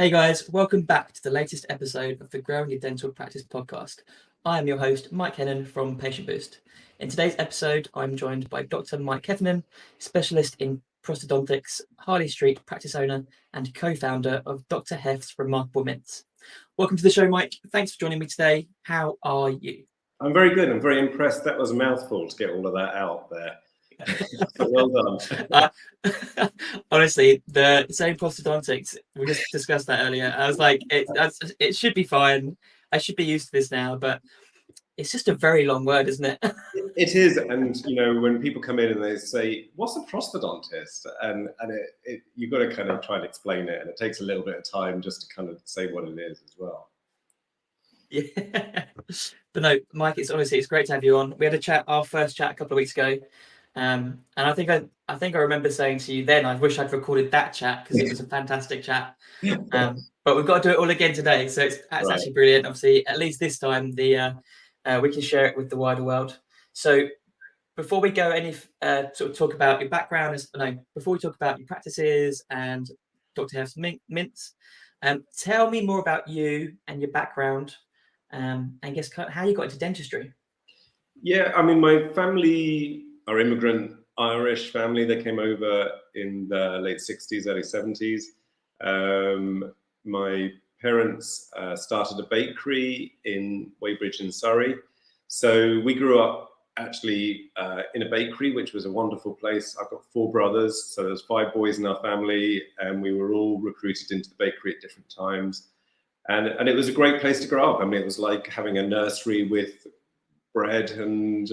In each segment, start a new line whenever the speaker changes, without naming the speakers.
Hey guys, welcome back to the latest episode of the Growing Your Dental Practice podcast. I am your host, Mike Heffernan from Patient Boost. In today's episode, I'm joined by Dr Mike Heffernan, specialist in prosthodontics, Harley Street practice owner, and co-founder of Dr Heff's Remarkable Mints. Welcome to the show, Mike. Thanks for joining me today. How are you?
I'm very good. I'm very impressed. That was a mouthful to get all of that out there. Well done.
Honestly, the same prosthodontics, we just discussed that earlier. I was like, it should be fine. I should be used to this now, but it's just a very long word, isn't it?
It is. And, you know, when people come in and they say, what's a prosthodontist? And you've got to kind of try and explain it. And it takes a little bit of time just to kind of say what it is as well.
Yeah. But no, Mike, it's great to have you on. We had our first chat a couple of weeks ago. And I think I remember saying to you then, I wish I'd recorded that chat because it was a fantastic chat. But we've got to do it all again today, so it's right. Actually brilliant. Obviously, at least this time we can share it with the wider world. So before we go any sort of talk about your background, before we talk about your practices and Dr. Heff's mints, tell me more about you and your background, and guess how you got into dentistry.
Yeah, I mean, my family are immigrant Irish family. They came over in the late 60s, early 70s. My parents started a bakery in Weybridge in Surrey. So we grew up actually in a bakery, which was a wonderful place. I've got 4 brothers, so there's 5 boys in our family, and we were all recruited into the bakery at different times. And it was a great place to grow up. I mean, it was like having a nursery with bread and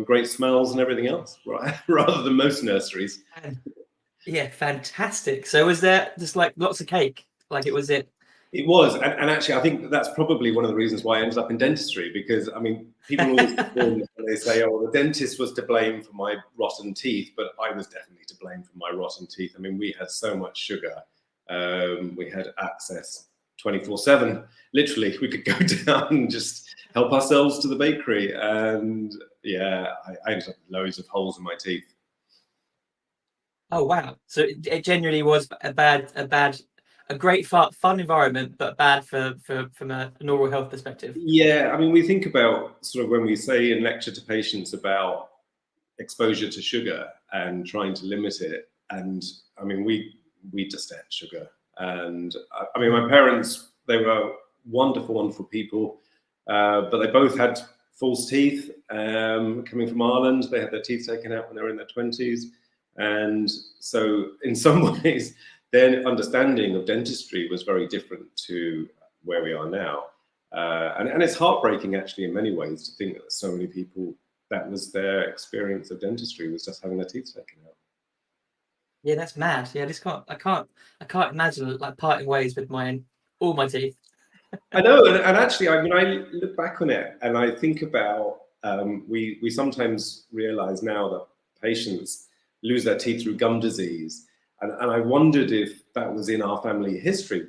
great smells and everything else, right? Rather than most nurseries.
Yeah, fantastic. So was there just like lots of cake? Like it was? And
actually I think that's probably one of the reasons why I ended up in dentistry, because I mean, people always they say, oh, the dentist was to blame for my rotten teeth, but I was definitely to blame for my rotten teeth. I mean, we had so much sugar. We had access 24/7. Literally, we could go down and just help ourselves to the bakery, and yeah, I ended up with loads of holes in my teeth.
Oh wow! So it genuinely was a great fun environment, but bad from an oral health perspective.
Yeah, I mean, we think about sort of when we say in lecture to patients about exposure to sugar and trying to limit it, and I mean, we just ate sugar, and I mean, my parents, they were wonderful people. But they both had false teeth. Coming from Ireland, they had their teeth taken out when they were in their 20s. And so in some ways, their understanding of dentistry was very different to where we are now. And it's heartbreaking, actually, in many ways, to think that so many people, that was their experience of dentistry, was just having their teeth taken out.
Yeah, that's mad. Yeah, I can't imagine like parting ways with all my teeth.
I know, and actually, I mean, I look back on it and I think about we sometimes realize now that patients lose their teeth through gum disease, and I wondered if that was in our family history.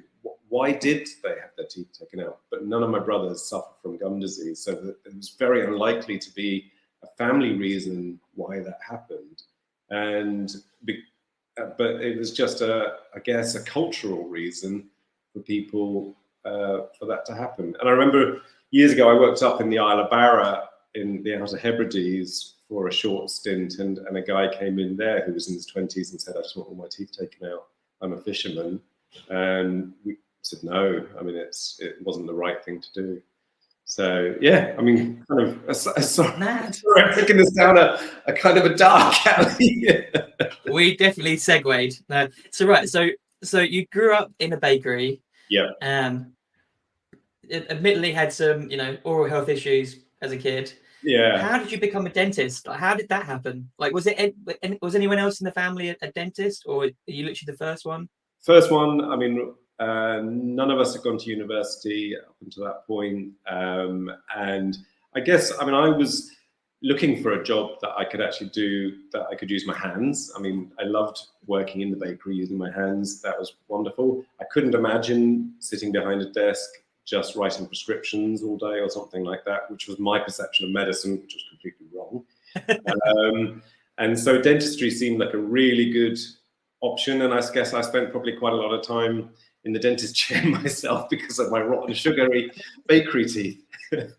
Why did they have their teeth taken out? But none of my brothers suffered from gum disease, so it was very unlikely to be a family reason why that happened, but it was just I guess a cultural reason for people. For that to happen. And I remember years ago, I worked up in the Isle of Barra in the Outer Hebrides for a short stint, and a guy came in there who was in his 20s and said, I just want all my teeth taken out. I'm a fisherman. And we said, no, I mean, it wasn't the right thing to do. So, yeah, I mean, kind of, sorry, I'm taking this down a kind of a dark alley.
We definitely segued. No. So, right, so you grew up in a bakery.
Yeah.
It admittedly had some, oral health issues as a kid.
Yeah.
How did you become a dentist? Like, how did that happen? Like, was anyone else in the family a dentist, or are you literally the first one?
First one. I mean, none of us had gone to university up until that point, and I guess, I mean, I was looking for a job that I could actually do, that I could use my hands. I mean, I loved working in the bakery using my hands. That was wonderful. I couldn't imagine sitting behind a desk just writing prescriptions all day or something like that, which was my perception of medicine, which was completely wrong. And so dentistry seemed like a really good option. And I guess I spent probably quite a lot of time in the dentist chair myself because of my rotten, sugary bakery teeth. And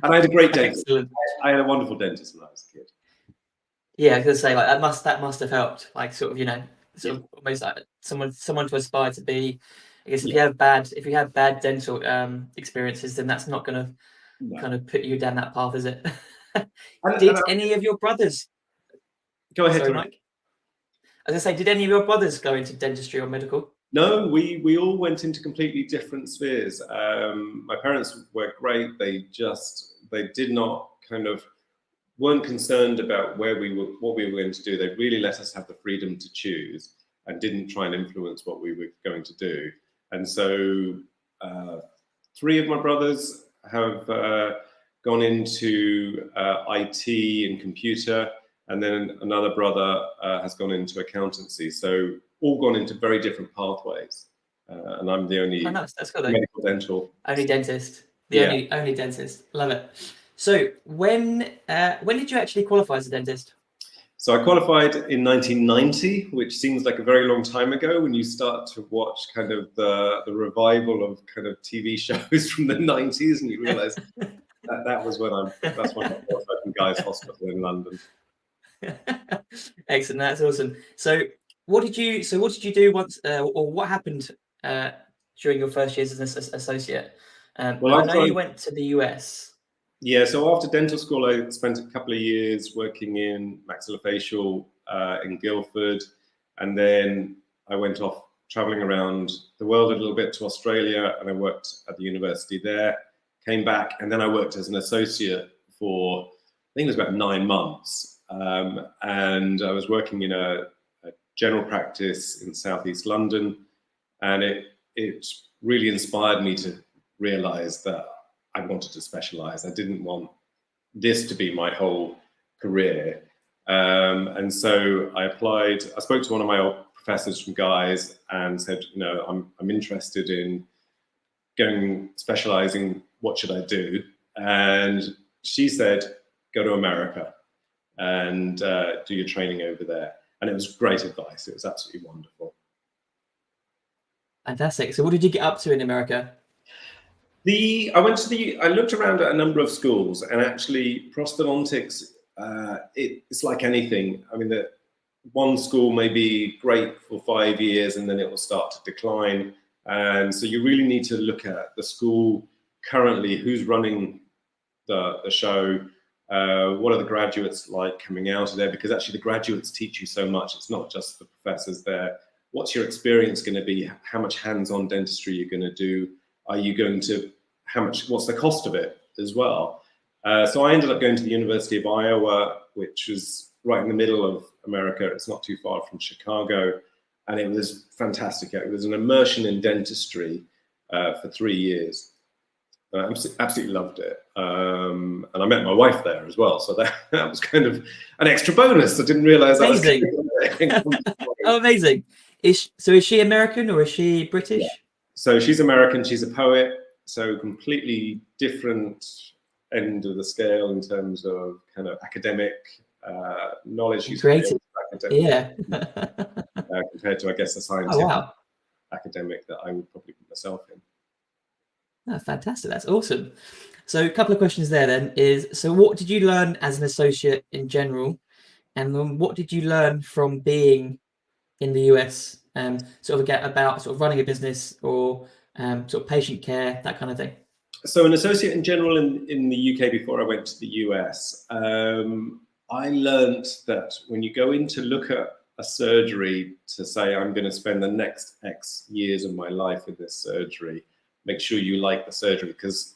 I had a great dentist.
Excellent.
I had a wonderful dentist when I was a kid.
Yeah, I was gonna say, like, that must have helped. Like, sort of, you know, sort of almost like someone to aspire to be. I guess if you have bad dental experiences, then that's not gonna kind of put you down that path, is it? Did any of your brothers?
Go ahead.
Sorry, Mike. I was gonna say, did any of your brothers go into dentistry or medical?
No, we all went into completely different spheres. My parents were great. They did not weren't concerned about what we were going to do. They really let us have the freedom to choose and didn't try and influence what we were going to do. And so 3 of my brothers have gone into IT and computer, and then another brother has gone into accountancy. So all gone into very different pathways. And I'm the only
That's good,
medical dental.
Only dentist. Only dentist. Love it. So when did you actually qualify as a dentist?
So I qualified in 1990, which seems like a very long time ago when you start to watch kind of the revival of kind of TV shows from the 90s, and you realise that was when that's when I qualified in Guy's Hospital in London.
Excellent, that's awesome. So what did you do once, or what happened during your first years as an associate? Well, I know you went to the US.
Yeah, so after dental school, I spent a couple of years working in maxillofacial in Guildford, and then I went off traveling around the world a little bit to Australia, and I worked at the university there, came back, and then I worked as an associate for, I think it was about 9 months. And I was working in a general practice in Southeast London, and it really inspired me to realize that I wanted to specialize. I didn't want this to be my whole career. And so I applied. I spoke to one of my old professors from Guy's and said, you know, I'm interested in specializing. What should I do? And she said, go to America and do your training over there. And it was great advice. It was absolutely wonderful.
Fantastic. So what did you get up to in America?
I looked around at a number of schools, and actually prosthodontics, it's like anything. I mean, that one school may be great for 5 years and then it will start to decline. And so you really need to look at the school currently, who's running the show, what are the graduates like coming out of there, because actually the graduates teach you so much. It's not just the professors there. What's your experience going to be? How much hands-on dentistry you're going to do? Are you going to, what's the cost of it as well? So I ended up going to the University of Iowa, which was right in the middle of America. It's not too far from Chicago. And it was fantastic. It was an immersion in dentistry for 3 years. I absolutely loved it. And I met my wife there as well. So that was kind of an extra bonus. I didn't realize that was
Oh, amazing. Is she American or is she British?
Yeah. So she's American, she's a poet, so completely different end of the scale in terms of kind of academic knowledge. She's
creative, yeah.
Compared to, I guess, the scientific academic that I would probably put myself in.
Oh, fantastic, that's awesome. So a couple of questions there then is, so what did you learn as an associate in general? And then what did you learn from being in the US, sort of get about sort of running a business or sort of patient care, that kind of thing?
So an associate in general in the UK before I went to the US, I learned that when you go in to look at a surgery to say, I'm going to spend the next X years of my life in this surgery, make sure you like the surgery. Because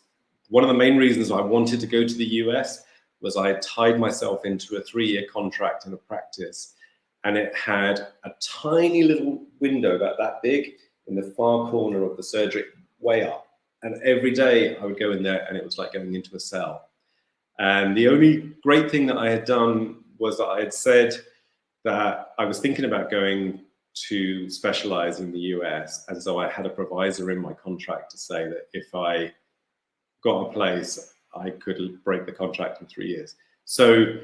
one of the main reasons I wanted to go to the US was I had tied myself into a 3-year contract in a practice, and it had a tiny little window about that big in the far corner of the surgery, way up. And every day I would go in there and it was like going into a cell. And the only great thing that I had done was that I had said that I was thinking about going to specialize in the US. And so I had a provisor in my contract to say that if I got a place, I could break the contract in 3 years. So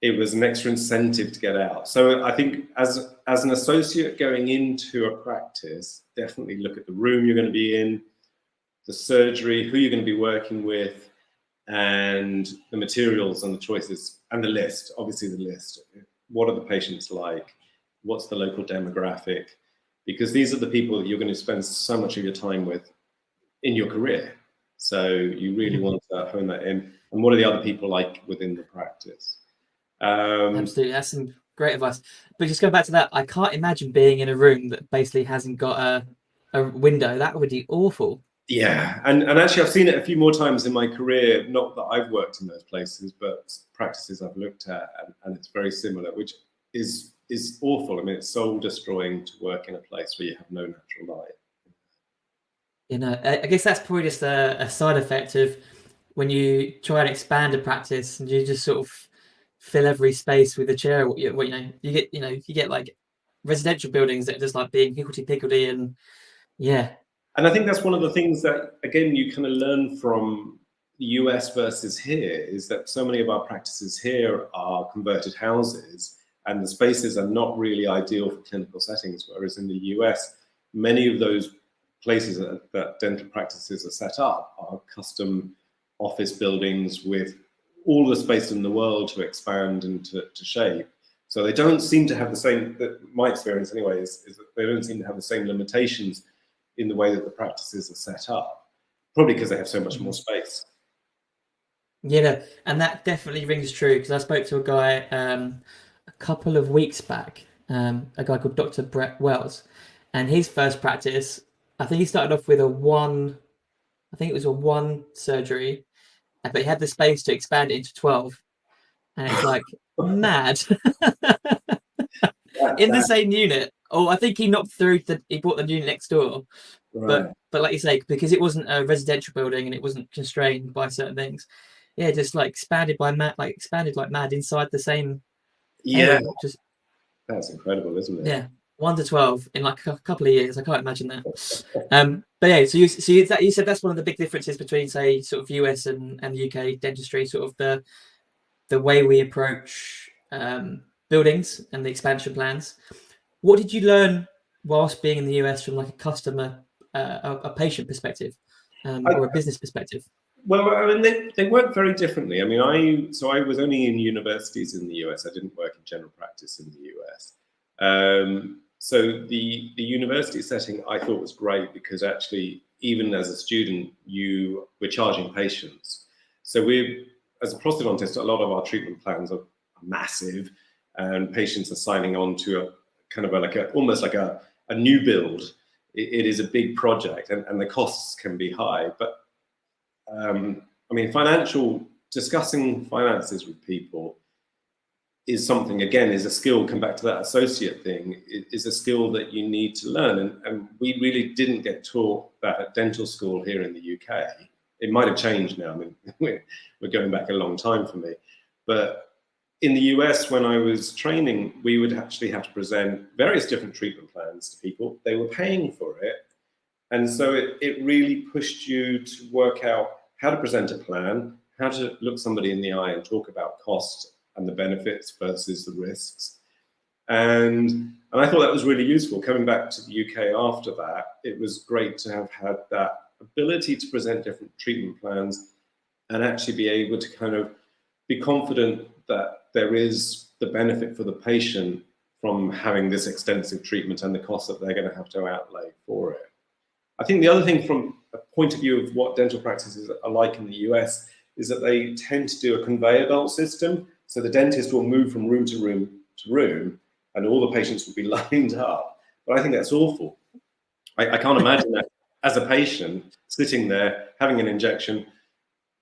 it was an extra incentive to get out. So I think as an associate going into a practice, definitely look at the room you're going to be in, the surgery, who you're going to be working with, and the materials and the choices, and the list, obviously the list. What are the patients like? What's the local demographic? Because these are the people that you're going to spend so much of your time with in your career. So you really want to hone that in. And what are the other people like within the practice?
Absolutely, that's some great advice. But just go back to that, I can't imagine being in a room that basically hasn't got a window. That would be awful.
Yeah, and actually I've seen it a few more times in my career, not that I've worked in those places, but practices I've looked at, and it's very similar, which is awful. I mean, it's soul destroying to work in a place where you have no natural light.
You know, I guess that's probably just a side effect of when you try and expand a practice and you just sort of fill every space with a chair. You get like residential buildings that are just like being higgledy-piggledy, and yeah.
And I think that's one of the things that, again, you kind of learn from the US versus here, is that so many of our practices here are converted houses, and the spaces are not really ideal for clinical settings, whereas in the US, many of those places that dental practices are set up are custom office buildings with all the space in the world to expand and to shape. So they don't seem to have the same, my experience anyway, is that they don't seem to have the same limitations in the way that the practices are set up, probably because they have so much more space.
Yeah, and that definitely rings true, because I spoke to a guy a couple of weeks back, a guy called Dr. Brett Wells, and his first practice, I think he started off with a one surgery, but he had the space to expand it into 12, and it's like mad. In the same unit. Oh, I think he knocked through he bought the unit next door. Right. But like you say, because it wasn't a residential building and it wasn't constrained by certain things, yeah, just like expanded like mad inside the same.
Yeah,
area. Just
that's incredible, isn't it?
Yeah, 1 to 12 in like a couple of years. I can't imagine that. But yeah, so you said that's one of the big differences between, say, sort of US and UK dentistry, sort of the way we approach buildings and the expansion plans. What did you learn whilst being in the US from like a customer, a patient perspective, or a business perspective?
Well, I mean, they work very differently. I mean, I was only in universities in the US. I didn't work in general practice in the US. So the university setting I thought was great, because actually, even as a student, you were charging patients. So as a prosthodontist, a lot of our treatment plans are massive, and patients are signing on to a kind of almost like a new build. It is a big project, and the costs can be high. But I mean, discussing finances with people is something, again, is a skill. Come back to that associate thing, is a skill that you need to learn. And we really didn't get taught that at dental school here in the UK. It might have changed now. I mean, we're going back a long time for me. But in the US, when I was training, we would actually have to present various different treatment plans to people. They were paying for it. And so it really pushed you to work out how to present a plan, how to look somebody in the eye and talk about cost and the benefits versus the risks. And I thought that was really useful. Coming back to the UK after that, it was great to have had that ability to present different treatment plans and actually be able to kind of be confident that there is the benefit for the patient from having this extensive treatment and the cost that they're going to have to outlay for it. I think the other thing, from a point of view of what dental practices are like in the US, is that they tend to do a conveyor belt system. So the dentist will move from room to room to room, and all the patients will be lined up. But I think that's awful. I can't imagine that as a patient sitting there having an injection,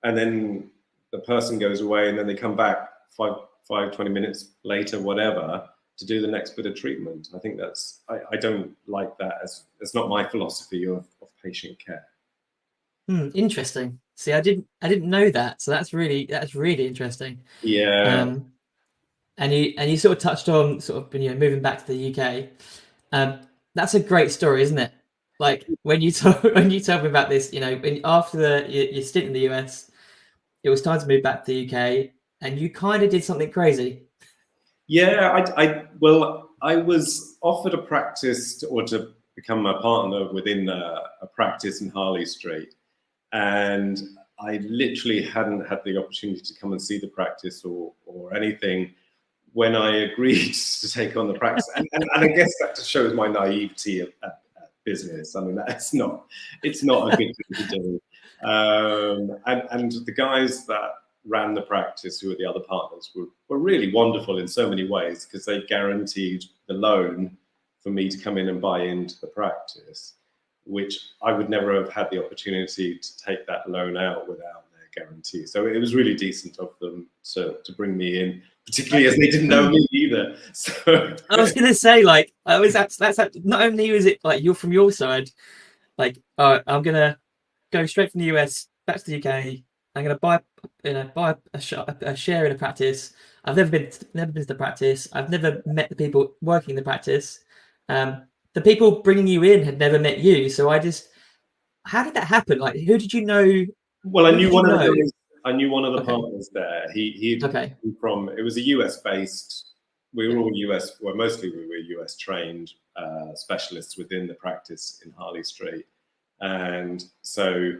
and then the person goes away, and then they come back 20 minutes later, whatever, to do the next bit of treatment. I think I don't like that. It's not my philosophy of patient care.
Interesting. See, I didn't know that. So that's really interesting.
Yeah.
And you sort of touched on sort of, moving back to the UK. That's a great story, isn't it? Like when you tell me about this, after your stint in the US, it was time to move back to the UK, and you kind of did something crazy.
Yeah, I was offered a practice to become a partner within a practice in Harley Street, and I literally hadn't had the opportunity to come and see the practice or anything when I agreed to take on the practice. And I guess that just shows my naivety at business. I mean, it's not a good thing to do. And the guys that ran the practice, who were the other partners, were really wonderful in so many ways, because they guaranteed the loan for me to come in and buy into the practice, which I would never have had the opportunity to take that loan out without their guarantee. So it was really decent of them to bring me in, particularly as they didn't know me either. So
I was gonna say, like, that's not only is it like you're from your side, like, I'm gonna go straight from the US back to the UK. I'm gonna buy a share in a practice. I've never been to the practice. I've never met the people working in the practice. The people bringing you in had never met you. So how did that happen? Like, who did you know?
Well, I knew one of the
Okay.
partners there. He
Okay.
from, it was a US based. We were all US. Well, mostly we were US trained specialists within the practice in Harley Street, and so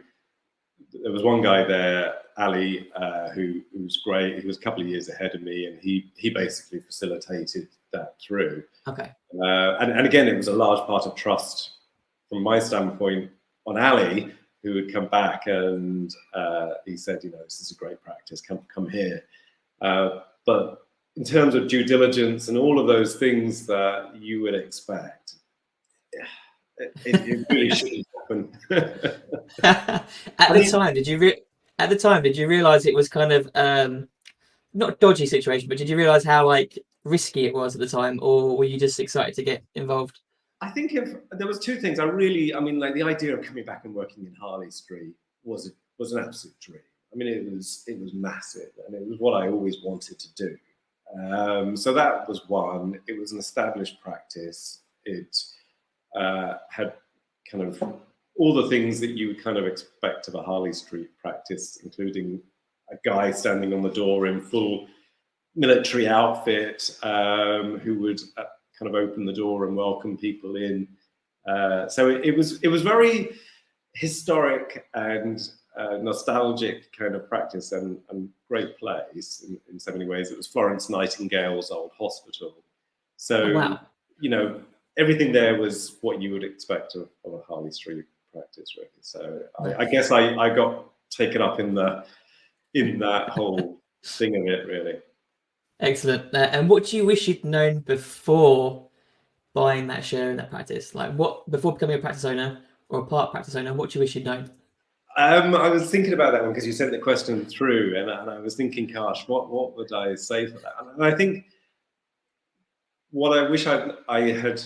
there was one guy there, Ali, who was great. He was a couple of years ahead of me, and he basically facilitated that through.
Okay.
And again, it was a large part of trust from my standpoint on Ali, who would come back and he said, you know, this is a great practice, come here. But in terms of due diligence and all of those things that you would expect, it really shouldn't happen.
At the time, did you realize it was kind of not a dodgy situation, but did you realize how like risky it was at the time, or were you just excited to get involved?
I think if there was two things, I mean, like the idea of coming back and working in Harley Street was an absolute dream. I mean, it was massive, and it was what I always wanted to do. So that was one. It was an established practice. It had kind of all the things that you would kind of expect of a Harley Street practice, including a guy standing on the door in full military outfit who would kind of open the door and welcome people in. So it was very historic and nostalgic kind of practice, and great place in so many ways. It was Florence Nightingale's old hospital. So,
Oh, wow.
you know, everything there was what you would expect of a Harley Street practice, really. So I guess I got taken up in that whole thing of it, really.
Excellent. And what do you wish you'd known before buying that share in that practice? Like, what before becoming a practice owner or a part practice owner? What do you wish you'd known?
I was thinking about that one because you sent the question through, and I was thinking, gosh, what would I say for that? And I think what I wish I had,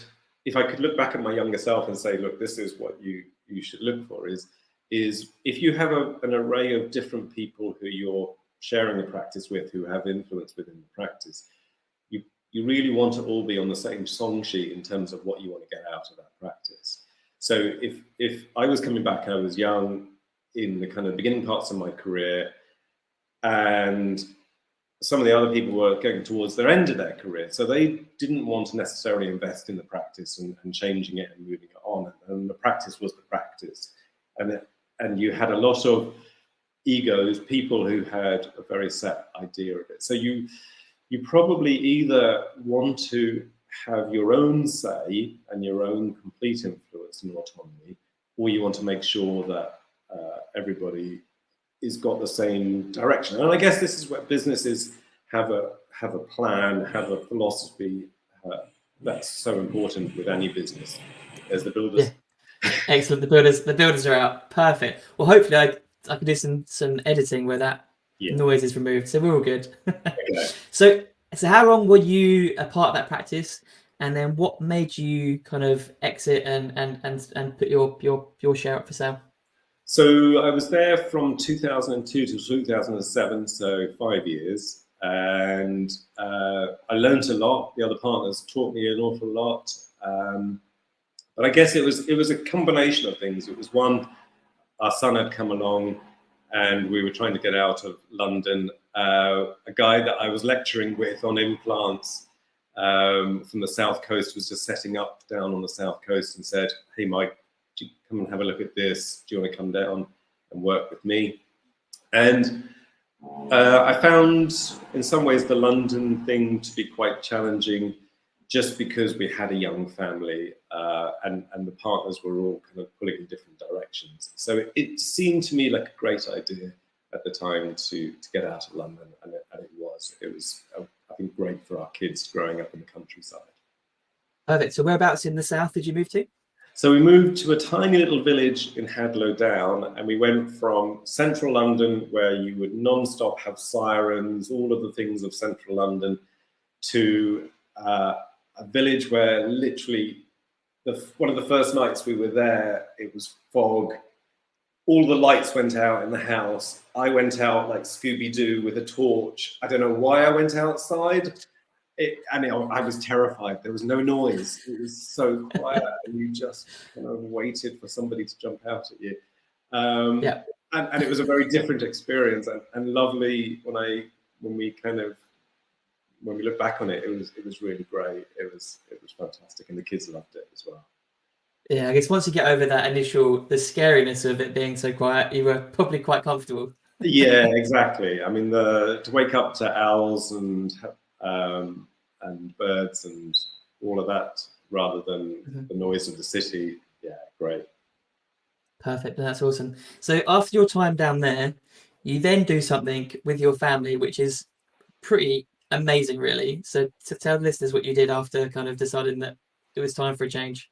if I could look back at my younger self and say, look, this is what you should look for, is if you have an array of different people who you're sharing the practice with, who have influence within the practice, you really want to all be on the same song sheet in terms of what you want to get out of that practice. So if I was coming back, I was young in the kind of beginning parts of my career, and some of the other people were going towards their end of their career, so they didn't want to necessarily invest in the practice and changing it and moving it on. And the practice was the practice, and you had a lot of egos, people who had a very set idea of it. So you probably either want to have your own say and your own complete influence and autonomy, or you want to make sure that everybody has got the same direction. And I guess this is where businesses have a plan, have a philosophy. That's so important with any business. There's the builders.
Yeah. Excellent. The builders are out. Perfect. Well, hopefully I can do some editing where that noise is removed, so we're all good.
Okay.
So how long were you a part of that practice, and then what made you kind of exit and put your share up for sale?
So I was there from 2002 to 2007, so 5 years, and I learned a lot. The other partners taught me an awful lot, but I guess it was a combination of things. It was one, our son had come along, and we were trying to get out of London. A guy that I was lecturing with on implants from the South Coast was just setting up down on the South Coast and said, "Hey, Mike, do you come and have a look at this? Do you want to come down and work with me?" And I found in some ways the London thing to be quite challenging, just because we had a young family and the partners were all kind of pulling in different directions. So it seemed to me like a great idea at the time to get out of London, and it was. It was, I think, great for our kids growing up in the countryside.
Perfect. So whereabouts in the south did you move to?
So we moved to a tiny little village in Hadlow Down, and we went from central London, where you would non-stop have sirens, all of the things of central London, to a village where literally one of the first nights we were there, it was fog. All the lights went out in the house. I went out like Scooby-Doo with a torch. I don't know why I went outside. I was terrified. There was no noise. It was so quiet, and you just kind of waited for somebody to jump out at you.
Yeah.
And it was a very different experience, and lovely when we look back on it. It was really great. It was fantastic, and the kids loved it as well.
Yeah, I guess once you get over that the scariness of it being so quiet, you were probably quite comfortable.
Yeah, exactly. I mean, to wake up to owls and birds and all of that, rather than the noise of the city. Yeah, great.
Perfect. That's awesome. So after your time down there, you then do something with your family, which is pretty amazing, really. So to tell listeners what you did after kind of deciding that it was time for a change.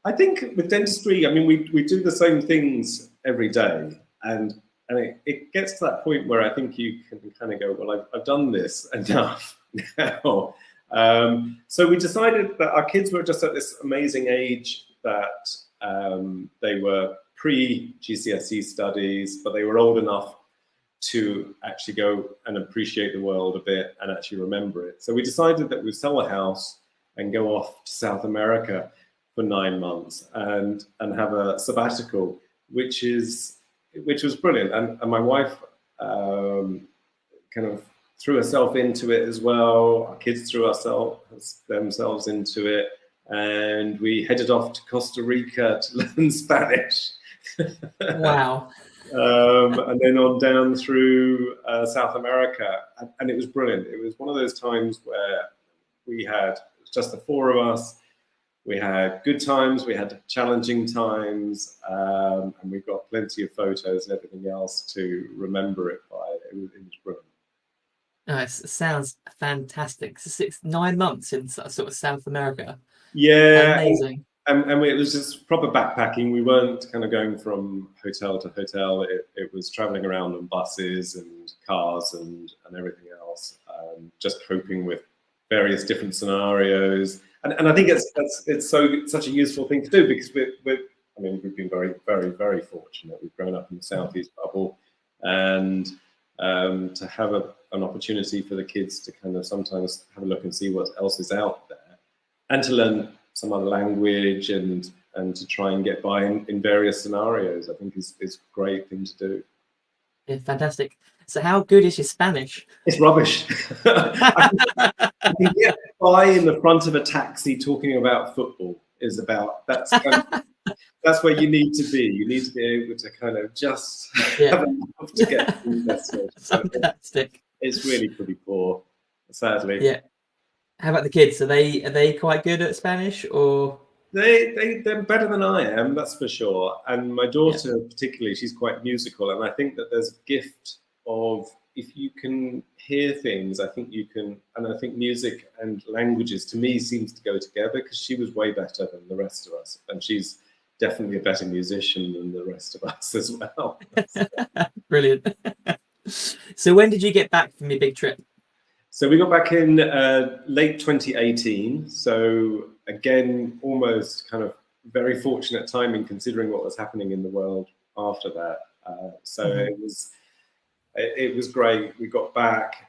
I think with dentistry, I mean, we do the same things every day, and it gets to that point where I think you can kind of go, well, I've done this enough now. So we decided that our kids were just at this amazing age that they were pre-GCSE studies, but they were old enough to actually go and appreciate the world a bit and actually remember it. So we decided that we'd sell a house and go off to South America for 9 months and have a sabbatical, which was brilliant. And my wife kind of threw herself into it as well. Our kids threw themselves into it, and we headed off to Costa Rica to learn Spanish.
Wow.
And then on down through South America, and it was brilliant. It was one of those times where it was just the four of us. We had good times, we had challenging times, and we got plenty of photos and everything else to remember it by. It was brilliant.
It sounds fantastic. So 9 months in sort of South America.
Yeah,
amazing.
And it was just proper backpacking. We weren't kind of going from hotel to hotel. It was traveling around on buses and cars and everything else, just coping with various different scenarios. And I think it's such a useful thing to do, because we've been very, very, very fortunate. We've grown up in the Southeast bubble, and to have an opportunity for the kids to kind of sometimes have a look and see what else is out there, and to learn some other language and to try and get by in various scenarios, I think is a great thing to do.
Yeah, fantastic. So how good is your Spanish?
It's rubbish. I can get by in the front of a taxi talking about football. That's where you need to be. You need to be able to kind of just have enough to get through this.
Fantastic.
It's really pretty poor, sadly.
Yeah. How about the kids? Are they quite good at Spanish, or?
They're better than I am, that's for sure. And my daughter particularly, she's quite musical, and I think that there's a gift of, if you can hear things, I think you can. And I think music and languages, to me, seems to go together, because she was way better than the rest of us, and she's definitely a better musician than the rest of us as well.
Brilliant. So when did you get back from your big trip?
So we got back in late 2018. So again, almost kind of very fortunate timing, considering what was happening in the world after that. It was great. We got back.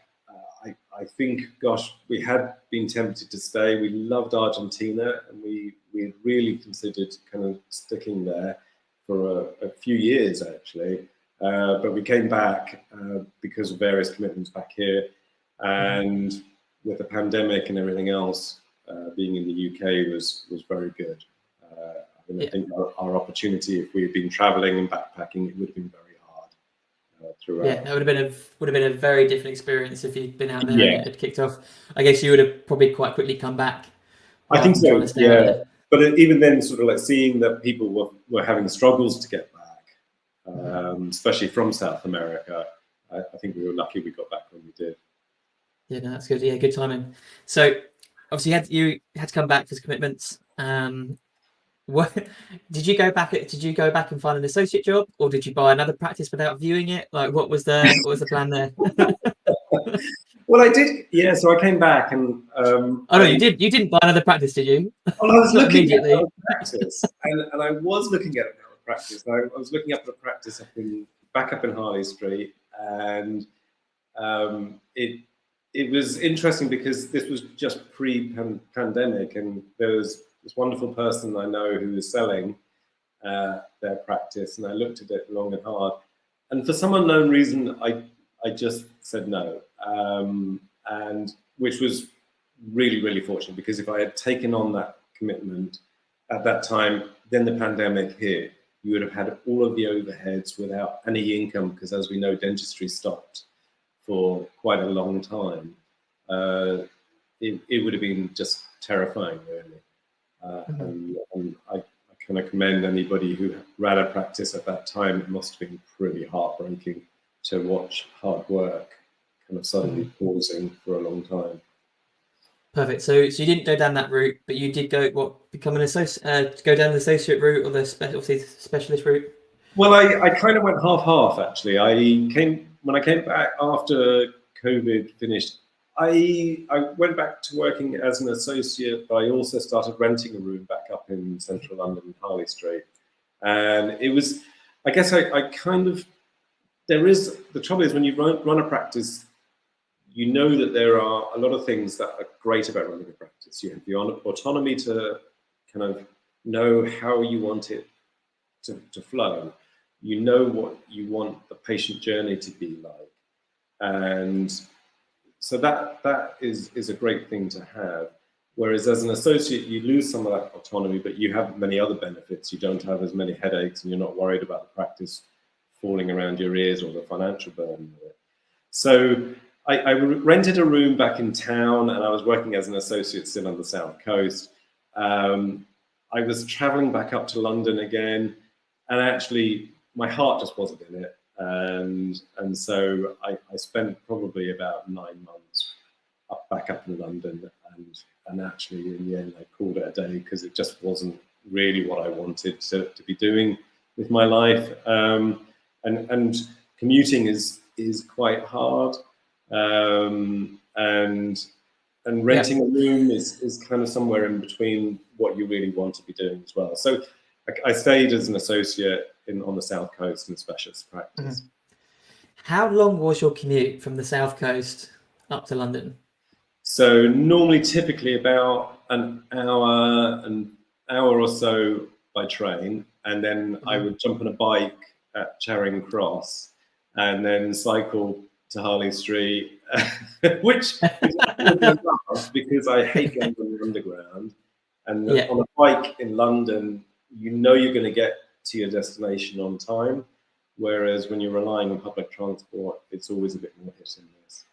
I think, gosh, we had been tempted to stay. We loved Argentina, and we really considered kind of sticking there for a few years, actually. But we came back because of various commitments back here. And with the pandemic and everything else, being in the UK was very good. I think our opportunity, if we had been traveling and backpacking, it would have been very hard throughout.
Yeah, that would have been a very different experience if you'd been out there and
Yeah.
it had kicked off. I guess you would have probably quite quickly come back.
I think so, yeah.
There.
But even then, sort of like seeing that people were having struggles to get back, especially from South America, I think we were lucky we got back when we did.
Yeah, no, that's good. Yeah, good timing. So obviously you had to come back for commitments. What did you go back and find an associate job, or did you buy another practice without viewing it? Like, what was the plan there?
Well, I did. Yeah, so I came back and.
Oh no, you did. You didn't buy another practice, did you?
Well, I was looking at another practice, and I was looking at another practice. I was looking up at a practice back up in Harley Street, and it was interesting because this was just pre-pandemic, and there was this wonderful person I know who was selling their practice, and I looked at it long and hard, and for some unknown reason, I just said no, and which was really, really fortunate, because if I had taken on that commitment at that time, then the pandemic hit, you would have had all of the overheads without any income, because as we know, dentistry stopped for quite a long time. It would have been just terrifying, really. And I kind of commend anybody who ran a practice at that time. It must have been pretty heartbreaking to watch hard work kind of suddenly pausing for a long time.
Perfect. So you didn't go down that route, but you did become an associate, go down the associate route or the specialist route?
Well, I kind of went half-half, actually. When I came back after COVID finished, I went back to working as an associate, but I also started renting a room back up in central London, Harley Street. And it was, I guess I kind of, the trouble is when you run a practice, you know that there are a lot of things that are great about running a practice. You have the autonomy to kind of know how you want it to flow. You know what you want the patient journey to be like. And so that is a great thing to have. Whereas as an associate, you lose some of that autonomy, but you have many other benefits. You don't have as many headaches, and you're not worried about the practice falling around your ears or the financial burden of it. So I rented a room back in town, and I was working as an associate still on the South Coast. I was traveling back up to London again, and actually my heart just wasn't in it. And so I spent probably about 9 months back up in London, and actually in the end I called it a day, because it just wasn't really what I wanted to be doing with my life. And commuting is quite hard, and renting a room is kind of somewhere in between what you really want to be doing as well. So I stayed as an associate on the South Coast in specialist practice.
How long was your commute from the South Coast up to London?
So normally, typically about an hour or so by train, and then I would jump on a bike at Charing Cross and then cycle to Harley Street, which is because I hate going on the underground. And on a bike in London, you know you're going to get to your destination on time, whereas when you're relying on public transport, it's always a bit more hit and miss.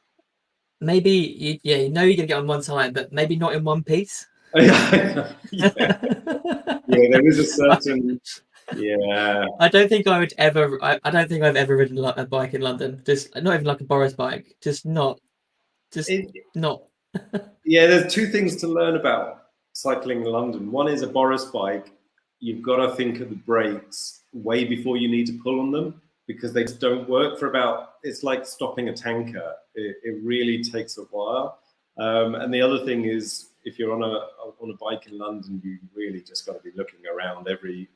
Maybe you know you're going to get on one time, but maybe not in one piece.
Yeah, there is a certain. Yeah,
I don't think I would ever. I don't think I've ever ridden a bike in London. Just not even like a Boris bike. Just not.
Yeah, there's two things to learn about cycling in London. One is a Boris bike. You've got to think of the brakes way before you need to pull on them, because they just don't work for about. It's like stopping a tanker. It really takes a while. And the other thing is, if you're on a bike in London, you really just got to be looking around every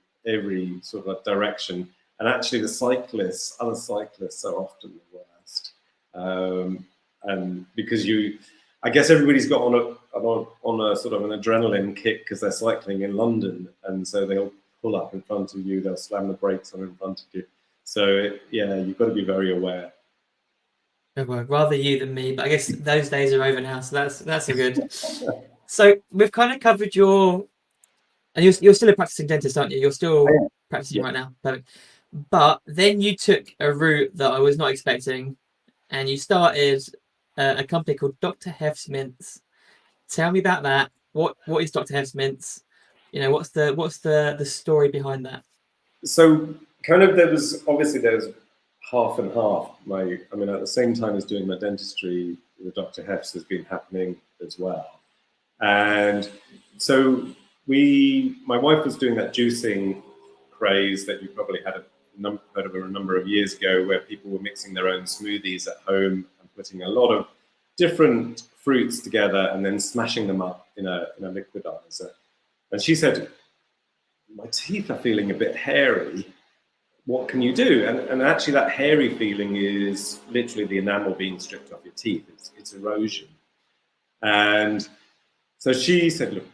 sort of direction. And actually, other cyclists are often the worst. And because I guess everybody's got on a sort of an adrenaline kick because they're cycling in London, and so they'll pull up in front of you, they'll slam the brakes on in front of you. So yeah, you've got to be very aware.
Oh, well, rather you than me, but I guess those days are over now, so that's all good. So we've kind of covered your, and you're still a practicing dentist, aren't you? You're still
Yeah.
practicing right now, perfect. But then you took a route that I was not expecting, and you started a company called Dr Heff's Mints. Tell me about that. What is Dr Heff's Mints? You know, what's the story behind that?
So kind of there's half and half. I mean, at the same time as doing my dentistry, the Dr. Heff's has been happening as well. And so my wife was doing that juicing craze that you probably heard of a number of years ago, where people were mixing their own smoothies at home and putting a lot of different fruits together and then smashing them up in a liquidizer. And she said, my teeth are feeling a bit hairy. What can you do? And actually that hairy feeling is literally the enamel being stripped off your teeth. It's erosion. And so she said, look,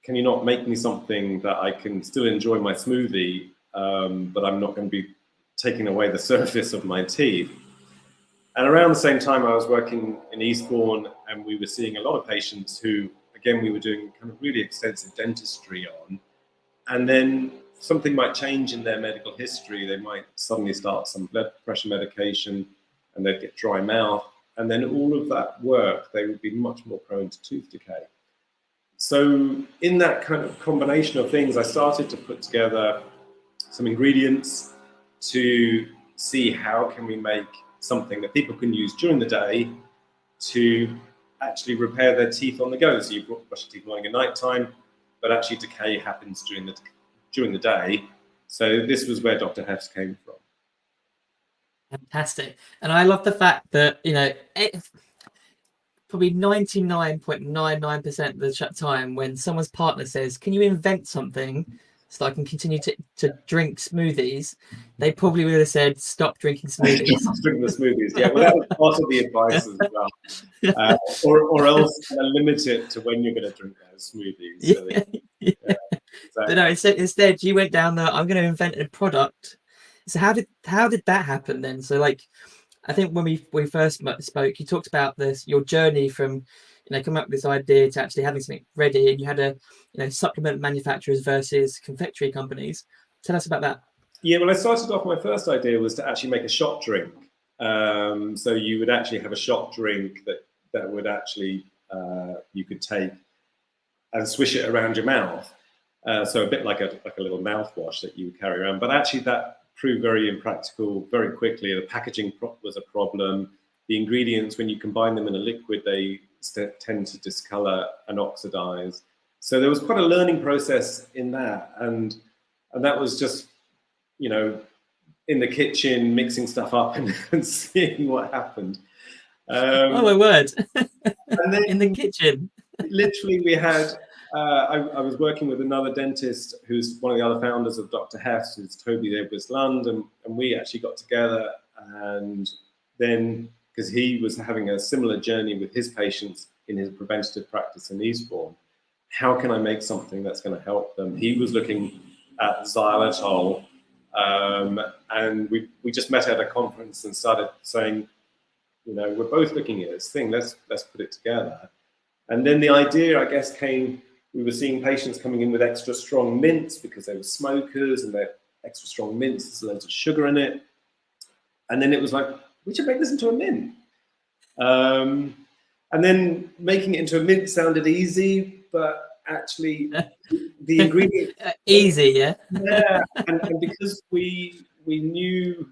can you not make me something that I can still enjoy my smoothie, but I'm not going to be taking away the surface of my teeth? And around the same time, I was working in Eastbourne, and we were seeing a lot of patients who, again, we were doing kind of really extensive dentistry on. And then something might change in their medical history. They might suddenly start some blood pressure medication, and they'd get dry mouth. And then all of that work, they would be much more prone to tooth decay. So in that kind of combination of things, I started to put together some ingredients to see how can we make something that people can use during the day to actually repair their teeth on the go. So you brush your teeth morning and night time, but actually decay happens during the day. So this was where Dr. Heff's came from.
Fantastic. And I love the fact that, you know, probably 99.99% of the time when someone's partner says, can you invent something so I can continue to drink smoothies, they probably would have said, stop drinking smoothies.
Stop drinking the smoothies, yeah. Well, that was part of the advice as well. Or else limit it to when you're going to drink those smoothies. So
yeah. Exactly. But no, instead you went down I'm going to invent a product. So how did that happen then? So like, I think when we first spoke, you talked about your journey from, coming up with this idea to actually having something ready, and you had supplement manufacturers versus confectionery companies. Tell us about that.
Yeah, well, I started off, my first idea was to actually make a shot drink. So you would actually have a shot drink that would actually, you could take and swish it around your mouth. So a bit like a little mouthwash that you would carry around. But actually that proved very impractical very quickly. The packaging was a problem. The ingredients, when you combine them in a liquid, they tend to discolor and oxidize. So there was quite a learning process in that. And that was just, in the kitchen, mixing stuff up and seeing what happened.
Oh my word.
And then
in the kitchen.
Literally we had, I was working with another dentist who's one of the other founders of Dr. Heff's, who's Toby Edwards Lund, and we actually got together, and then, because he was having a similar journey with his patients in his preventative practice in Eastbourne, how can I make something that's going to help them? He was looking at xylitol, and we just met at a conference and started saying, we're both looking at this thing, let's put it together. And then the idea, I guess, came, we were seeing patients coming in with extra strong mints because they were smokers, and they're extra strong mints, there's loads of sugar in it. And then it was like, we should make this into a mint. And then making it into a mint sounded easy, but actually the ingredient
easy, yeah.
Yeah, and because we knew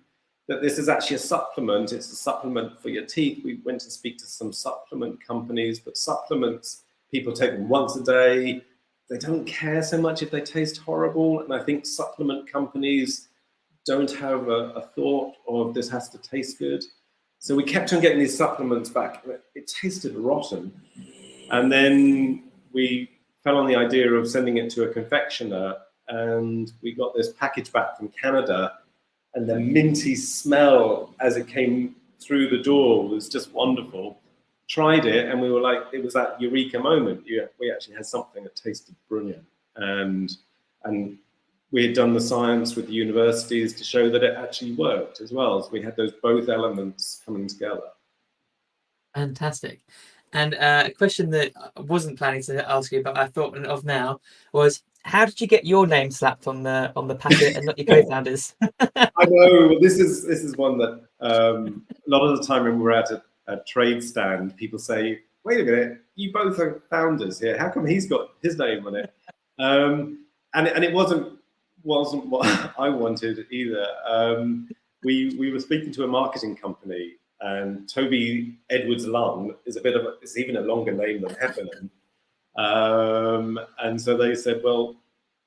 that this is actually a supplement, it's a supplement for your teeth. We went to speak to some supplement companies, but supplements, people take them once a day. They don't care so much if they taste horrible. And I think supplement companies don't have a thought of this has to taste good. So we kept on getting these supplements back. It tasted rotten. And then we fell on the idea of sending it to a confectioner, and we got this package back from Canada, and the minty smell as it came through the door was just wonderful. Tried it, and we were like, it was that eureka moment. We actually had something that tasted brilliant. And we had done the science with the universities to show that it actually worked as well. So we had those both elements coming together.
Fantastic. And a question that I wasn't planning to ask you, but I thought of now was, how did you get your name slapped on the packet and not your co-founders?
I know this is one that a lot of the time when we're at a trade stand, people say, "Wait a minute, you both are founders here. How come he's got his name on it?" And it wasn't what I wanted either. We were speaking to a marketing company, and Toby Edwards Lung is it's even a longer name than Heffernan. And so they said, well,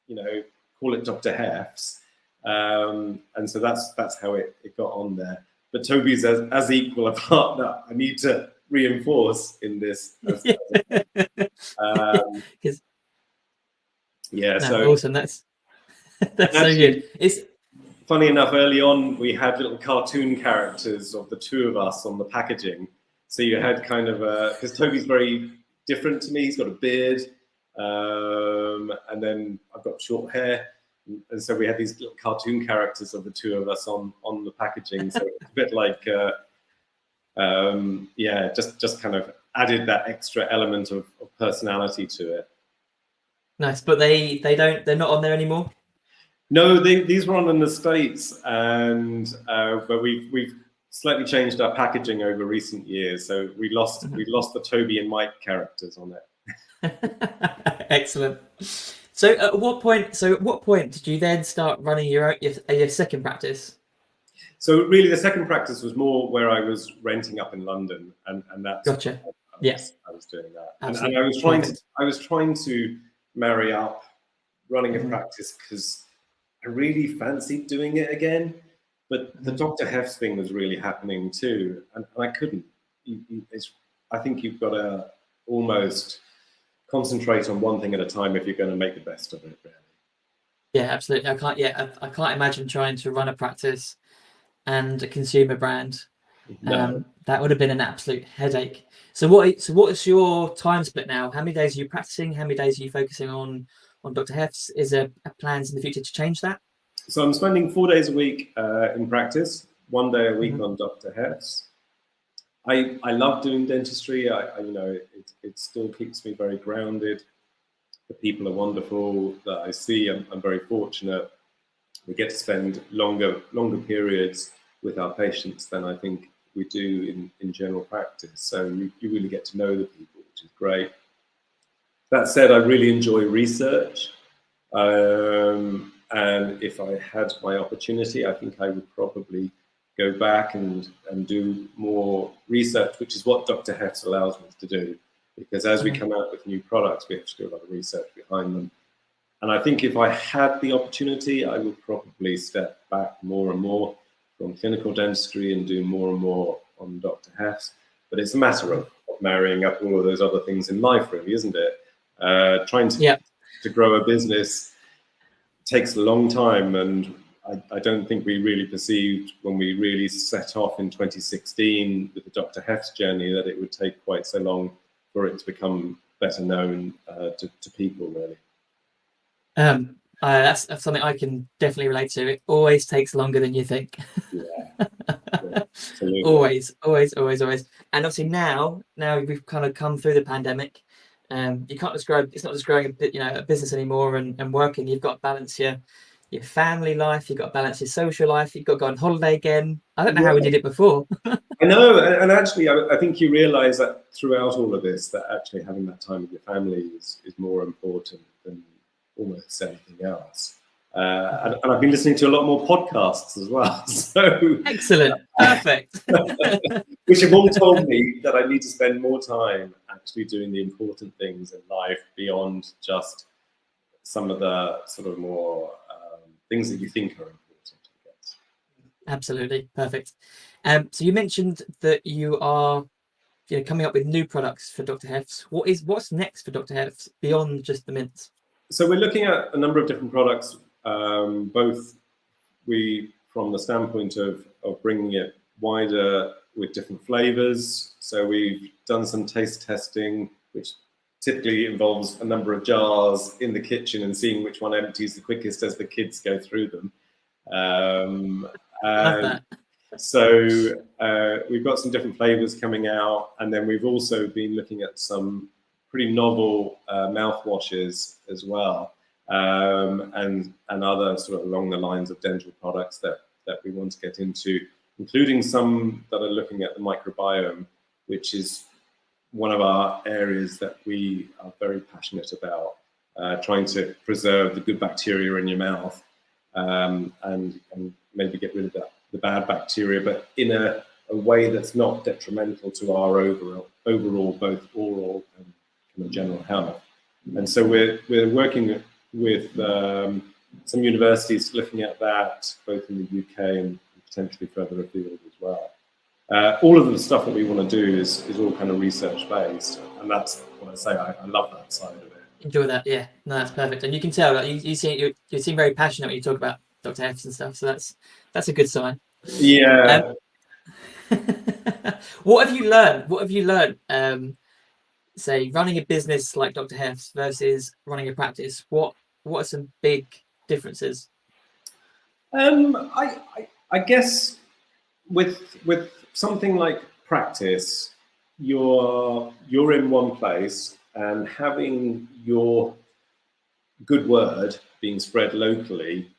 you know, call it Dr. Heff's. And so that's how it got on there. But Toby's as equal a partner, I need to reinforce in this. Yeah, so
awesome. That's so good. It's
funny enough, early on we had little cartoon characters of the two of us on the packaging. So you had kind of because Toby's very different to me. He's got a beard, and then I've got short hair. And so we had these little cartoon characters of the two of us on the packaging. So it's a bit like, yeah, just kind of added that extra element of personality to it.
Nice, but they're not on there anymore.
No, these were on in the States, and but we've slightly changed our packaging over recent years. So we lost the Toby and Mike characters on it.
Excellent. So at what point did you then start running your second practice?
So really the second practice was more where I was renting up in London, and that's
gotcha.
I was doing that. And I was trying to marry up running a practice because I really fancied doing it again. But the Dr. Heff's thing was really happening too, and I couldn't. I think you've got to almost concentrate on one thing at a time if you're going to make the best of it, really.
Yeah, absolutely. I can't imagine trying to run a practice and a consumer brand.
No.
That would have been an absolute headache. So what is your time split now? How many days are you practicing? How many days are you focusing on Dr. Heff's? Is there plans in the future to change that?
So I'm spending 4 days a week in practice, 1 day a week on Dr. Heff's. I love doing dentistry. It still keeps me very grounded. The people are wonderful that I see. I'm very fortunate. We get to spend longer periods with our patients than I think we do in general practice. So you really get to know the people, which is great. That said, I really enjoy research. And if I had my opportunity, I think I would probably go back and do more research, which is what Dr. Heff's allows me to do. Because as we come out with new products, we have to do a lot of research behind them. And I think if I had the opportunity, I would probably step back more and more from clinical dentistry and do more and more on Dr. Heff's. But it's a matter of marrying up all of those other things in life, really, isn't it? Trying to grow a business takes a long time, and I don't think we really perceived when we really set off in 2016 with the Dr. Heff's journey that it would take quite so long for it to become better known to people, really.
That's something I can definitely relate to. It always takes longer than you think.
Yeah, absolutely.
always. And obviously now we've kind of come through the pandemic. You can't describe, it's not just growing a business anymore and working. You've got to balance your family life, you've got to balance your social life, you've got to go on holiday again. I don't know how we did it before.
I know, and actually I think you realize that throughout all of this, that actually having that time with your family is more important than almost anything else. And I've been listening to a lot more podcasts as well. So
excellent, perfect.
Which have all told me that I need to spend more time actually doing the important things in life beyond just some of the sort of more things that you think are important, I guess.
Absolutely, perfect. So you mentioned that you are coming up with new products for Dr. Heff's. What's next for Dr. Heff's beyond just the mints?
So we're looking at a number of different products, both from the standpoint of bringing it wider with different flavors. So we've done some taste testing, which typically involves a number of jars in the kitchen and seeing which one empties the quickest as the kids go through them.
Love that.
So we've got some different flavors coming out, and then we've also been looking at some pretty novel mouthwashes as well, and other sort of along the lines of dental products that we want to get into, including some that are looking at the microbiome, which is one of our areas that we are very passionate about, trying to preserve the good bacteria in your mouth, and maybe get rid of the bad bacteria, but in a way that's not detrimental to our overall both oral and kind of general health. And so we're working with some universities looking at that, both in the UK and potentially further afield as well. All of the stuff that we want to do is all kind of research based, and that's what I say. I love that side of it.
Enjoy that, yeah. No, that's perfect, and you can tell that you seem very passionate when you talk about Dr. Heff's and stuff. So that's a good sign.
Yeah.
What have you learned? What have you learned? Say running a business like Dr. Heff's versus running a practice. What are some big differences?
I guess with something like practice, you're in one place, and having your good word being spread locally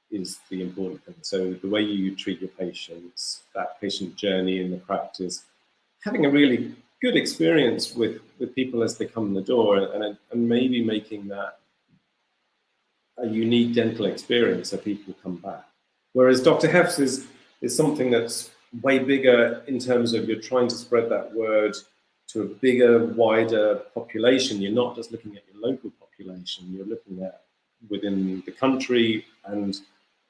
is the important thing. So the way you treat your patients, that patient journey in the practice, having a really good experience with people as they come in the door, and maybe making that a unique dental experience so people come back. Whereas Dr. Heff's is something that's way bigger in terms of you're trying to spread that word to a bigger, wider population. You're not just looking at your local population, you're looking at within the country, and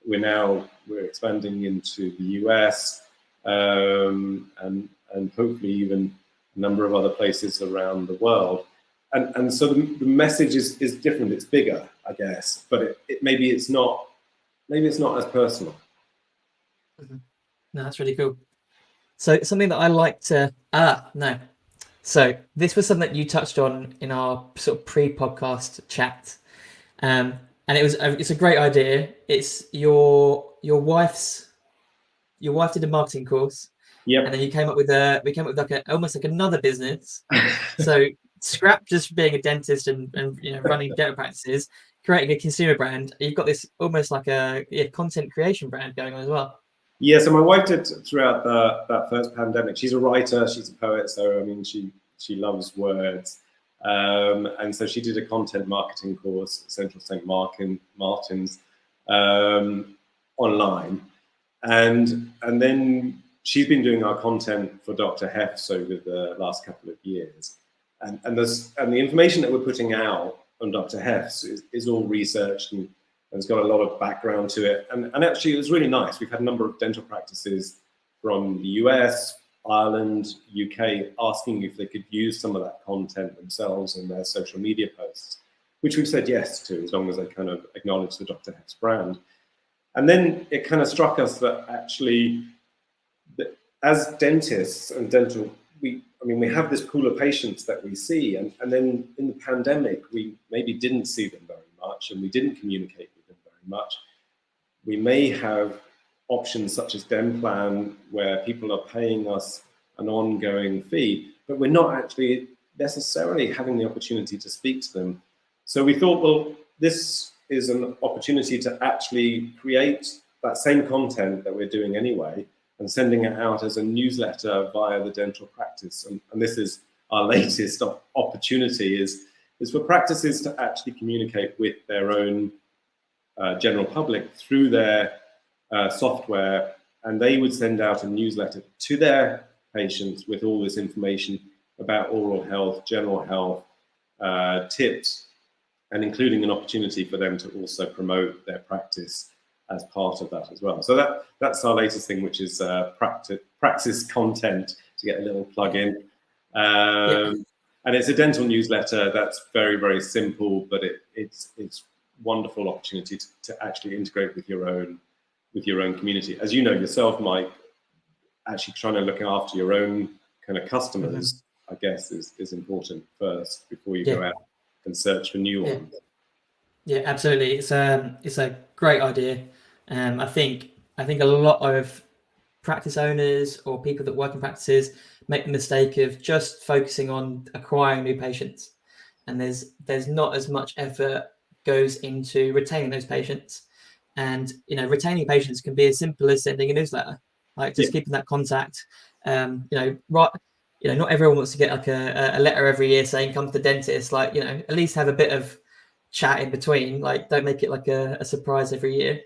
we're expanding into the US, and hopefully even a number of other places around the world. And so the message is different. It's bigger, I guess, but maybe it's not as personal.
Mm-hmm. No, that's really cool. So something that I like to So this was something that you touched on in our sort of pre-podcast chat, and it's a great idea. It's your wife did a marketing course,
Yep.
and then we came up with almost like another business. So scrap just being a dentist and running dental practices, creating a consumer brand. You've got this almost like a content creation brand going on as well.
Yeah, so my wife did throughout that first pandemic. She's a writer, she's a poet, so I mean she loves words, and so she did a content marketing course at Central St. Martin's online, and then she's been doing our content for Dr. Heff's over the last couple of years, and the information that we're putting out on Dr. Heff's is all researched and it's got a lot of background to it, and actually it was really nice. We've had a number of dental practices from the US, Ireland, UK asking if they could use some of that content themselves in their social media posts, which we've said yes to, as long as they kind of acknowledge the Dr. Heff's brand. And then it kind of struck us that actually, as dentists and dental, we have this pool of patients that we see, and then in the pandemic, we maybe didn't see them very much, and we didn't communicate with them very much. We may have options such as Denplan, where people are paying us an ongoing fee, but we're not actually necessarily having the opportunity to speak to them. So we thought, well, this is an opportunity to actually create that same content that we're doing anyway and sending it out as a newsletter via the dental practice. And this is our latest opportunity is for practices to actually communicate with their own general public through their software, and they would send out a newsletter to their patients with all this information about oral health, general health, tips, and including an opportunity for them to also promote their practice as part of that as well. So that's our latest thing, which is practice content, to get a little plug in. And it's a dental newsletter that's very, very simple, but it's wonderful opportunity to actually integrate with your own community. As you know yourself, Mike, actually trying to look after your own kind of customers, I guess, is important first before you go out and search for new ones.
Yeah, absolutely. It's a great idea. I think a lot of practice owners or people that work in practices make the mistake of just focusing on acquiring new patients, and there's not as much effort goes into retaining those patients. And retaining patients can be as simple as sending a newsletter, like just keeping that contact. Not everyone wants to get like a letter every year saying come to the dentist. Like, at least have a bit of chat in between. Like, don't make it like a surprise every year.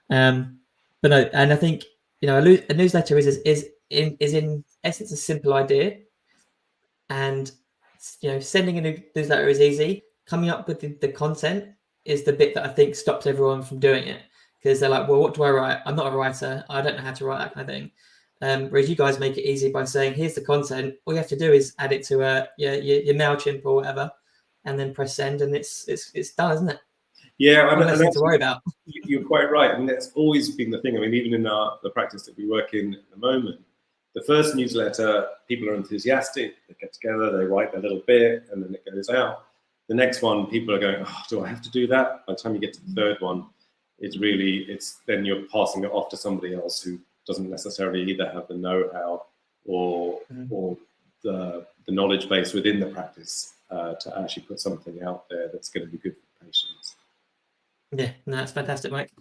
But no, and I think a newsletter is in essence a simple idea, and sending a newsletter is easy. Coming up with the content is the bit that I think stops everyone from doing it, because they're like, well, what do I write? I'm not a writer. I don't know how to write, that kind of thing. Whereas you guys make it easy by saying, here's the content. All you have to do is add it to your MailChimp or whatever, and then press send, and it's done, isn't it?
Yeah,
and nothing to worry about.
You're quite right. I mean, that's always been the thing. I mean, even in the practice that we work in at the moment, the first newsletter, people are enthusiastic. They get together, they write their little bit, and then it goes out. The next one, people are going, oh, do I have to do that? By the time you get to the third one, it's then you're passing it off to somebody else who doesn't necessarily either have the know-how or the knowledge base within the practice to actually put something out there that's going to be good for patients.
Yeah, no, that's fantastic, Mike.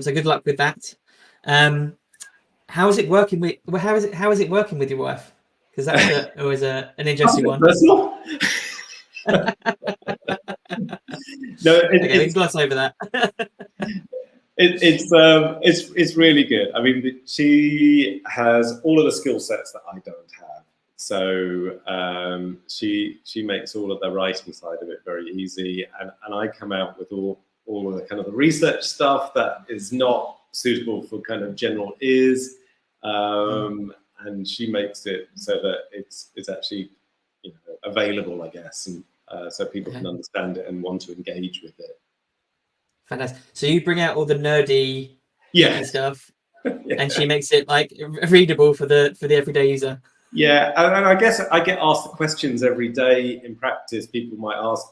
So good luck with that. How is it working with your wife? Because that's always an interesting one.
Personal? No,
okay, we can gloss over that.
It's really good. I mean, she has all of the skill sets that I don't have. So she makes all of the writing side of it very easy, and I come out with all of the kind of the research stuff that is not suitable for kind of general ears, and she makes it so that it's actually available, I guess, and so people can understand it and want to engage with it.
Fantastic. So you bring out all the nerdy stuff, and she makes it like readable for the everyday user.
Yeah, and I guess I get asked the questions every day in practice. People might ask,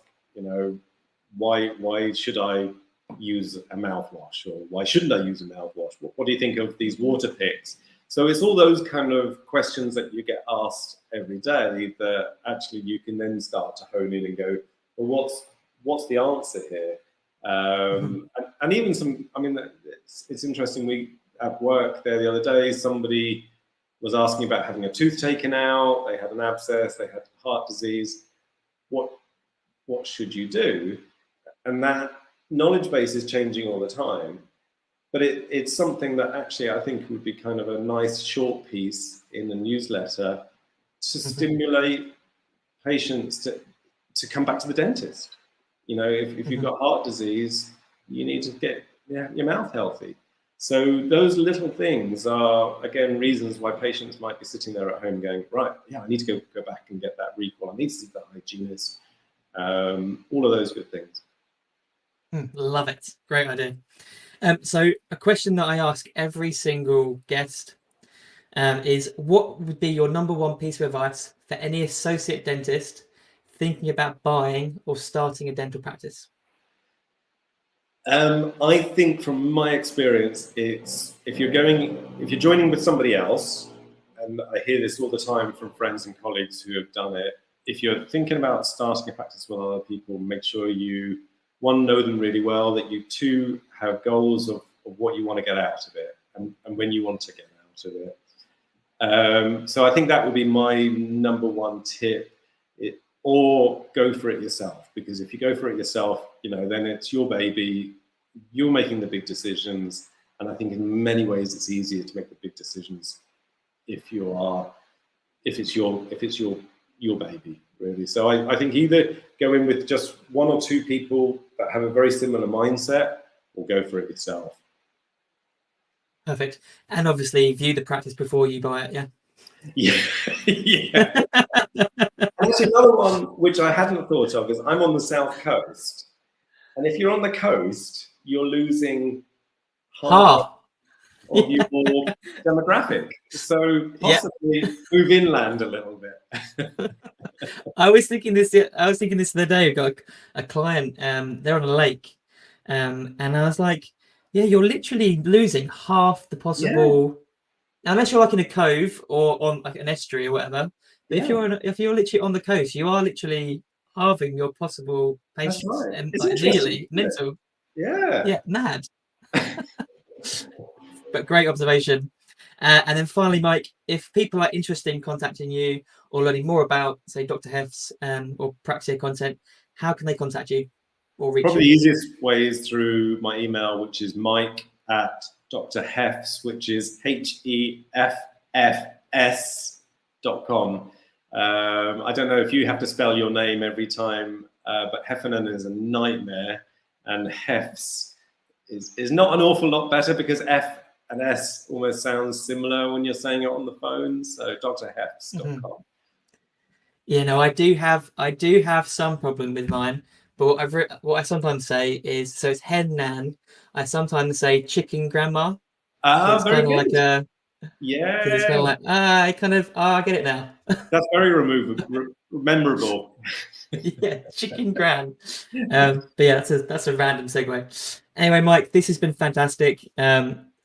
why should I use a mouthwash, or why shouldn't I use a mouthwash? What do you think of these water picks? So it's all those kind of questions that you get asked every day that actually you can then start to hone in and go, well, what's the answer here? And even it's interesting. We at work there the other day, somebody was asking about having a tooth taken out. They had an abscess, they had heart disease. What should you do? And that knowledge base is changing all the time. But it's something that actually I think would be kind of a nice short piece in the newsletter to stimulate patients to come back to the dentist. If you've got heart disease, you need to get your mouth healthy. So those little things are, again, reasons why patients might be sitting there at home going, right, I need to go back and get that recall. I need to see that hygienist. All of those good things.
Love it. Great idea. So a question that I ask every single guest is, what would be your number one piece of advice for any associate dentist thinking about buying or starting a dental practice?
I think from my experience, it's if you're joining with somebody else, and I hear this all the time from friends and colleagues who have done it, if you're thinking about starting a practice with other people, make sure you, one, know them really well, that you, two, have goals of what you want to get out of it and when you want to get out of it. So I think that would be my number one tip. Or go for it yourself, because if you go for it yourself, then it's your baby, you're making the big decisions, and I think in many ways it's easier to make the big decisions if it's your baby, really. So I think either go in with just one or two people that have a very similar mindset, or go for it yourself.
Perfect. And obviously view the practice before you buy it.
Yeah. Actually, another one which I hadn't thought of is I'm on the South Coast, and if you're on the coast, you're losing half of your demographic. So possibly move inland a little bit.
I was thinking this the other day. I got a client. They're on a lake, and I was like, "Yeah, you're literally losing half the possible unless you're like in a cove or on like an estuary or whatever. But if
Yeah.
if you're literally on the coast, you are literally halving your possible
That's
patients,
right.
and
It's
like
interesting,
nearly
isn't it?
mental.
Yeah.
Yeah, mad. But great observation. And then finally, Mike, if people are interested in contacting you or learning more about, say, Dr. Heff's or Praxia content, how can they contact you or reach
Probably
you?
the easiest way is through my email, which is mike@Dr Heff's, which is HEFFS.com. I don't know if you have to spell your name every time, but Heffernan is a nightmare, and Heff's is not an awful lot better because F and S almost sounds similar when you're saying it on the phone. So drheffs.com.
Yeah, no, I do have some problem with mine, but what I sometimes say is, so it's hen nan. I sometimes say chicken grandma.
Ah,
It's
very
kind of like
good.
because it's kind of
Yeah,
like I kind of I get it now.
that's very memorable.
Yeah, chicken grand. But yeah, that's a random segue. Anyway, Mike, this has been fantastic.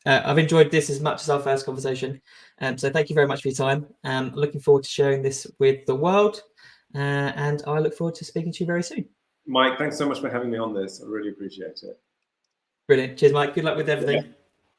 I've enjoyed this as much as our first conversation. So thank you very much for your time. Looking forward to sharing this with the world, and I look forward to speaking to you very soon.
Mike, thanks so much for having me on this. I really appreciate it.
Brilliant. Cheers, Mike. Good luck with everything.
Yeah.